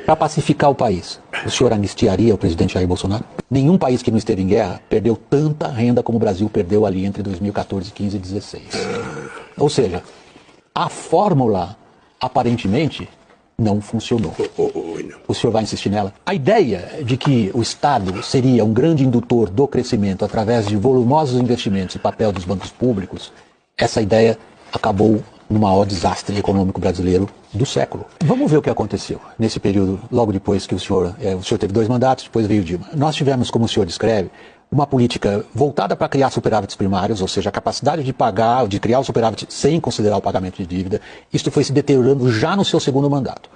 Para pacificar o país, o senhor anistiaria o presidente Jair Bolsonaro? Nenhum país que não esteve em guerra perdeu tanta renda como o Brasil perdeu ali entre 2014, 15 e 16. Ou seja, a fórmula, aparentemente, não funcionou. O senhor vai insistir nela? A ideia de que o Estado seria um grande indutor do crescimento através de volumosos investimentos e papel dos bancos públicos, essa ideia acabou no maior desastre econômico brasileiro do século. Vamos ver o que aconteceu nesse período, logo depois que o senhor teve 2 mandatos, depois veio Dilma. Nós tivemos, como o senhor descreve, uma política voltada para criar superávites primários, ou seja, a capacidade de pagar, de criar o superávit sem considerar o pagamento de dívida. Isso foi se deteriorando já no seu 2º mandato.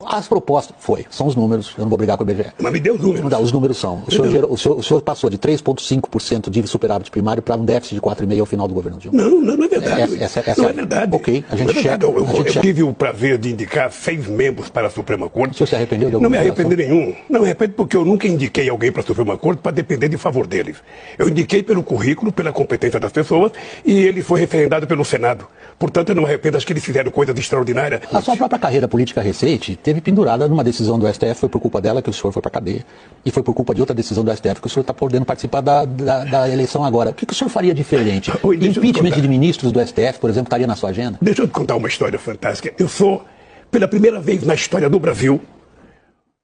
As propostas, são os números, eu não vou brigar com o IBGE. Mas me deu os números. Não, os números são. O senhor passou de 3,5% de superávit primário para um déficit de 4,5% ao final do governo Dilma. Não é verdade. Essa não é verdade. Ok, a gente checa. Eu tive o prazer de indicar 6 membros para a Suprema Corte. O senhor se arrependeu de alguma Não me arrependo nenhum. Não me arrependo porque eu nunca indiquei alguém para a Suprema Corte para depender de favor deles. Eu indiquei pelo currículo, pela competência das pessoas e ele foi referendado pelo Senado. Portanto, eu não me arrependo, acho que eles fizeram coisas extraordinárias. A sua própria carreira política recente teve pendurada numa decisão do STF, foi por culpa dela que o senhor foi para a cadeia, e foi por culpa de outra decisão do STF que o senhor está podendo participar da eleição agora. O que o senhor faria diferente? Impeachment de ministros do STF, por exemplo, estaria na sua agenda? Deixa eu te contar uma história fantástica. Eu sou, pela primeira vez na história do Brasil,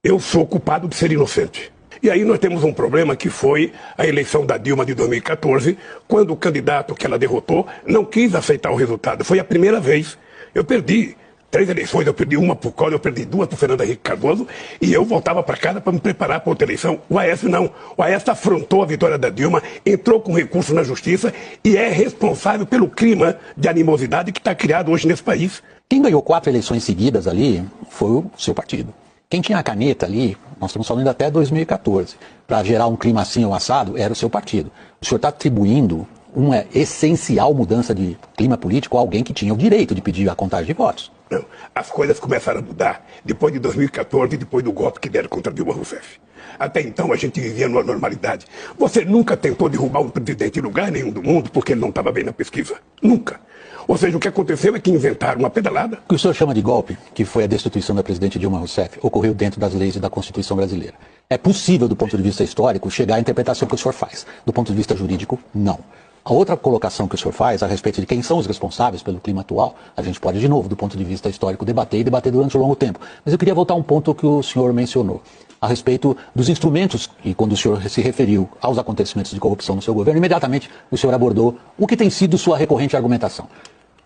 eu sou culpado de ser inocente. E aí nós temos um problema que foi a eleição da Dilma de 2014, quando o candidato que ela derrotou não quis aceitar o resultado. Foi a primeira vez. Eu perdi 3 eleições, eu perdi uma por Collor, eu perdi 2 por Fernando Henrique Cardoso, e eu voltava para casa para me preparar para outra eleição. O Aécio não. O Aécio afrontou a vitória da Dilma, entrou com recurso na justiça e é responsável pelo clima de animosidade que está criado hoje nesse país. Quem ganhou 4 eleições seguidas ali foi o seu partido. Quem tinha a caneta ali, nós estamos falando até 2014, para gerar um clima assim ou assado, era o seu partido. O senhor está atribuindo uma essencial mudança de clima político a alguém que tinha o direito de pedir a contagem de votos. Não, as coisas começaram a mudar depois de 2014 e depois do golpe que deram contra Dilma Rousseff. Até então a gente vivia numa normalidade. Você nunca tentou derrubar um presidente em lugar nenhum do mundo porque ele não estava bem na pesquisa. Nunca. Ou seja, o que aconteceu é que inventaram uma pedalada. O que o senhor chama de golpe, que foi a destituição da presidente Dilma Rousseff, ocorreu dentro das leis e da Constituição brasileira. É possível, do ponto de vista histórico, chegar à interpretação que o senhor faz. Do ponto de vista jurídico, não. A outra colocação que o senhor faz a respeito de quem são os responsáveis pelo clima atual, a gente pode, de novo, do ponto de vista histórico, debater e debater durante um longo tempo. Mas eu queria voltar a um ponto que o senhor mencionou, a respeito dos instrumentos, e quando o senhor se referiu aos acontecimentos de corrupção no seu governo, imediatamente o senhor abordou o que tem sido sua recorrente argumentação,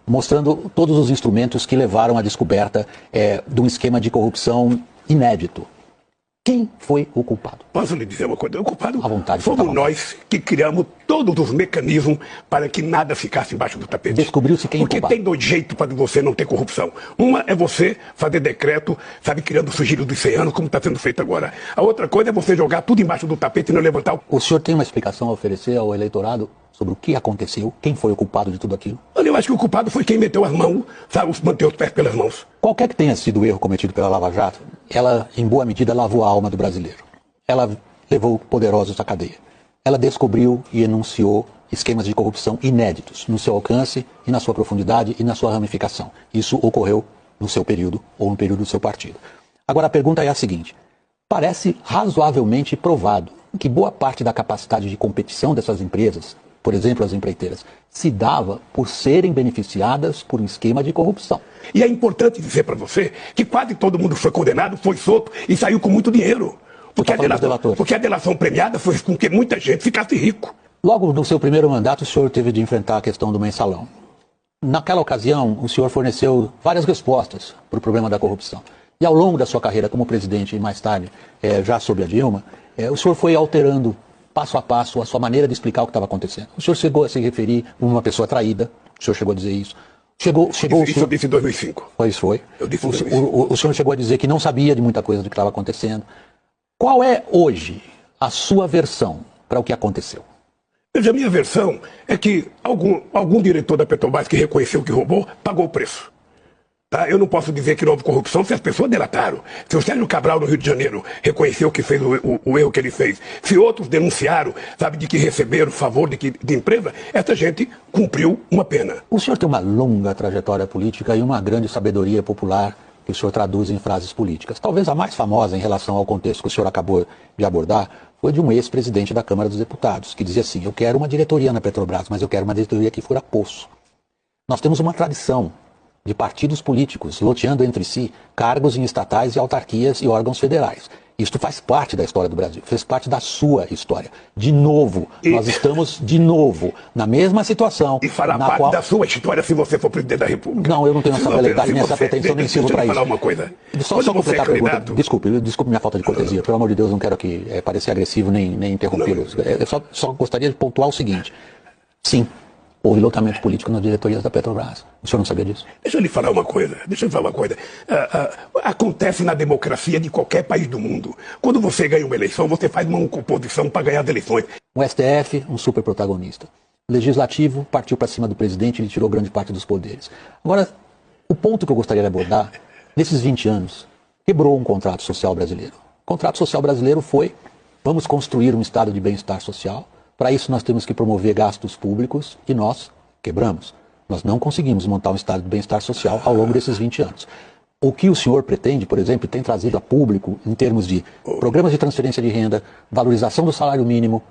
mostrando todos os instrumentos que levaram à descoberta de um esquema de corrupção inédito. Quem foi o culpado? Posso lhe dizer uma coisa? O culpado à vontade, fomos nós que criamos todos os mecanismos para que nada ficasse embaixo do tapete. Descobriu-se quem é o culpado. culpado. Porque tem 2 jeitos para você não ter corrupção. Uma é você fazer decreto, sabe, criando sigilo dos 100 anos, como está sendo feito agora. A outra coisa é você jogar tudo embaixo do tapete e não levantar o... O senhor tem uma explicação a oferecer ao eleitorado sobre o que aconteceu? Quem foi o culpado de tudo aquilo? Eu acho que o culpado foi quem meteu as mãos, sabe, manteve os pés pelas mãos. Qualquer que tenha sido o erro cometido pela Lava Jato, ela, em boa medida, lavou a alma do brasileiro. Ela levou poderosos à cadeia. Ela descobriu e enunciou esquemas de corrupção inéditos no seu alcance e na sua profundidade e na sua ramificação. Isso ocorreu no seu período ou no período do seu partido. Agora a pergunta é a seguinte: parece razoavelmente provado que boa parte da capacidade de competição dessas empresas, por exemplo, as empreiteiras, se dava por serem beneficiadas por um esquema de corrupção. E é importante dizer para você que quase todo mundo foi condenado, foi solto e saiu com muito dinheiro. Porque a delação premiada foi com que muita gente ficasse rico. Logo no seu primeiro mandato, o senhor teve de enfrentar a questão do mensalão. Naquela ocasião, o senhor forneceu várias respostas para o problema da corrupção. E ao longo da sua carreira como presidente e mais tarde, já sob a Dilma, o senhor foi alterando passo a passo a sua maneira de explicar o que estava acontecendo. O senhor chegou a se referir a uma pessoa traída, o senhor chegou a dizer isso. Isso eu disse em 2005. Pois foi. Eu disse em 2005. O senhor chegou a dizer que não sabia de muita coisa do que estava acontecendo. Qual é hoje a sua versão para o que aconteceu? Veja, a minha versão é que algum diretor da Petrobras que reconheceu que roubou, pagou o preço. Tá? Eu não posso dizer que não houve corrupção se as pessoas delataram. Se o Sérgio Cabral, no Rio de Janeiro, reconheceu que fez o erro que ele fez, se outros denunciaram, sabe, de que receberam favor de empresa, essa gente cumpriu uma pena. O senhor tem uma longa trajetória política e uma grande sabedoria popular que o senhor traduz em frases políticas. Talvez a mais famosa em relação ao contexto que o senhor acabou de abordar foi de um ex-presidente da Câmara dos Deputados, que dizia assim: eu quero uma diretoria na Petrobras, mas eu quero uma diretoria que fura poço. Nós temos uma tradição de partidos políticos loteando entre si cargos em estatais e autarquias e órgãos federais. Isto faz parte da história do Brasil, fez parte da sua história. De novo, nós estamos de novo na mesma situação. E fará parte da sua história se você for presidente da República. Não, eu não tenho essa veleidade, nem essa pretensão, nem sirvo para isso. Deixa eu falar uma coisa. Só completar a pergunta. Desculpe minha falta de cortesia. Pelo amor de Deus, não quero aqui parecer agressivo nem interrompê-los. Eu só gostaria de pontuar o seguinte. Sim, houve loteamento político nas diretorias da Petrobras. O senhor não sabia disso? Deixa eu lhe falar uma coisa. Acontece na democracia de qualquer país do mundo. Quando você ganha uma eleição, você faz uma composição para ganhar as eleições. O STF, um super protagonista. O Legislativo partiu para cima do presidente e lhe tirou grande parte dos poderes. Agora, o ponto que eu gostaria de abordar, nesses 20 anos, quebrou um contrato social brasileiro. O contrato social brasileiro foi: vamos construir um estado de bem-estar social. Para isso nós temos que promover gastos públicos e nós quebramos. Nós não conseguimos montar um estado de bem-estar social ao longo desses 20 anos. O que o senhor pretende, por exemplo, e tem trazido a público em termos de programas de transferência de renda, valorização do salário mínimo,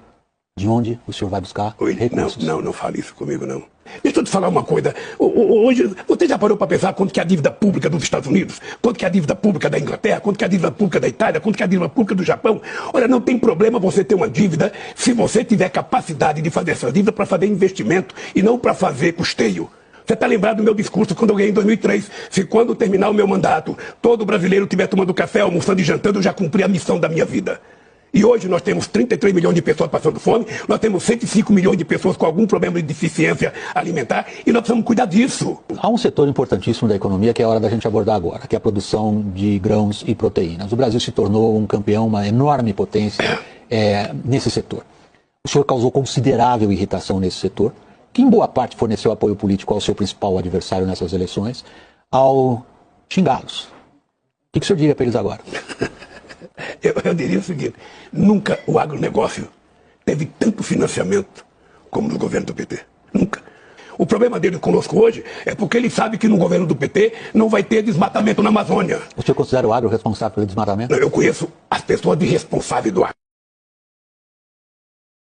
de onde o senhor vai buscar recursos? Não fale isso comigo, não. Deixa eu te falar uma coisa. Hoje, você já parou para pensar quanto que é a dívida pública dos Estados Unidos? Quanto que é a dívida pública da Inglaterra? Quanto que é a dívida pública da Itália? Quanto que é a dívida pública do Japão? Olha, não tem problema você ter uma dívida se você tiver capacidade de fazer essa dívida para fazer investimento e não para fazer custeio. Você está lembrado do meu discurso quando eu ganhei em 2003? Se quando terminar o meu mandato, todo brasileiro estiver tomando café, almoçando e jantando, eu já cumpri a missão da minha vida. E hoje nós temos 33 milhões de pessoas passando fome, nós temos 105 milhões de pessoas com algum problema de deficiência alimentar e nós precisamos cuidar disso. Há um setor importantíssimo da economia que é a hora da gente abordar agora, que é a produção de grãos e proteínas. O Brasil se tornou um campeão, uma enorme potência nesse setor. O senhor causou considerável irritação nesse setor, que em boa parte forneceu apoio político ao seu principal adversário nessas eleições, ao xingá-los. O que o senhor diria para eles agora? Eu diria o seguinte: nunca o agronegócio teve tanto financiamento como no governo do PT. Nunca. O problema dele conosco hoje é porque ele sabe que no governo do PT não vai ter desmatamento na Amazônia. O senhor considera o agro responsável pelo desmatamento? Eu conheço as pessoas de responsáveis do agro.